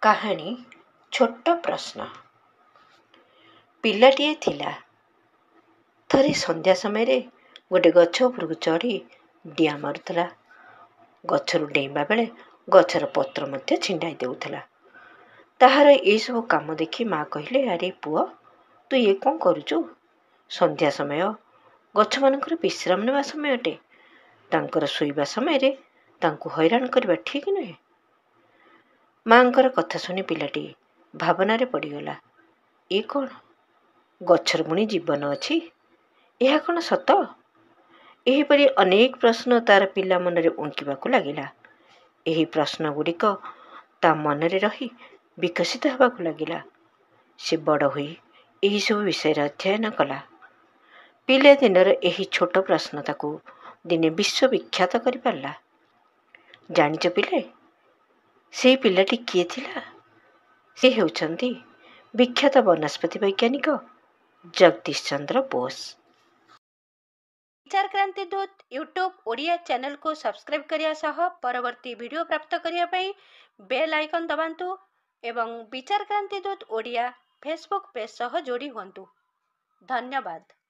କାହାଣୀ ଛୋଟ ପ୍ରଶ୍ନ। ପିଲାଟିଏ ଥିଲା। ଥରେ ସନ୍ଧ୍ୟା ସମୟରେ ଗୋଟେ ଗଛ ଉପରକୁ ଚଢ଼ି ଡିଆଁ ମାରୁଥିଲା। ଗଛରୁ ଡେଇଁବା ବେଳେ ଗଛର ପତ୍ର ମଧ୍ୟ ଛିଣ୍ଡାଇ ଦେଉଥିଲା। ତାହାର ଏଇସବୁ କାମ ଦେଖି ମା କହିଲେ, ଆରେ ପୁଅ, ତୁ ଇଏ କ'ଣ କରୁଛୁ? ସନ୍ଧ୍ୟା ସମୟ ଗଛମାନଙ୍କର ବିଶ୍ରାମ ନେବା ସମୟ ଅଟେ। ତାଙ୍କର ଶୋଇବା ସମୟରେ ତାଙ୍କୁ ହଇରାଣ କରିବା ଠିକ୍ ନୁହେଁ। ମାଙ୍କର କଥା ଶୁଣି ପିଲାଟି ଭାବନାରେ ପଡ଼ିଗଲା। ଏ କ'ଣ? ଗଛର ପୁଣି ଜୀବନ ଅଛି? ଏହା କ'ଣ ସତ? ଏହିପରି ଅନେକ ପ୍ରଶ୍ନ ତାର ପିଲା ମନରେ ଉଙ୍କିବାକୁ ଲାଗିଲା। ଏହି ପ୍ରଶ୍ନଗୁଡ଼ିକ ତା ମନରେ ରହି ବିକଶିତ ହେବାକୁ ଲାଗିଲା। ସେ ବଡ଼ ହୋଇ ଏହିସବୁ ବିଷୟରେ ଅଧ୍ୟୟନ କଲା। ପିଲାଦିନର ଏହି ଛୋଟ ପ୍ରଶ୍ନ ତାକୁ ଦିନେ ବିଶ୍ୱବିଖ୍ୟାତ କରିପାରିଲା। ଜାଣିଛ ପିଲେ, ସେହି ପିଲାଟି କିଏ ଥିଲା? ସେ ହେଉଛନ୍ତି ବିଖ୍ୟାତ ବନସ୍ପତି ବୈଜ୍ଞାନିକ ଜଗଦୀଶ ଚନ୍ଦ୍ର ବୋଷ। ବିଚାର କ୍ରାନ୍ତି ଦୂତ ୟୁଟ୍ୟୁବ୍ ଓଡ଼ିଆ ଚ୍ୟାନେଲକୁ ସବସ୍କ୍ରାଇବ୍ କରିବା ସହ ପରବର୍ତ୍ତୀ ଭିଡ଼ିଓ ପ୍ରାପ୍ତ କରିବା ପାଇଁ ବେଲ୍ ଆଇକନ୍ ଦବାନ୍ତୁ ଏବଂ ବିଚାର କ୍ରାନ୍ତି ଦୂତ ଓଡ଼ିଆ ଫେସବୁକ୍ ପେଜ୍ ସହ ଯୋଡ଼ି ହୁଅନ୍ତୁ। ଧନ୍ୟବାଦ।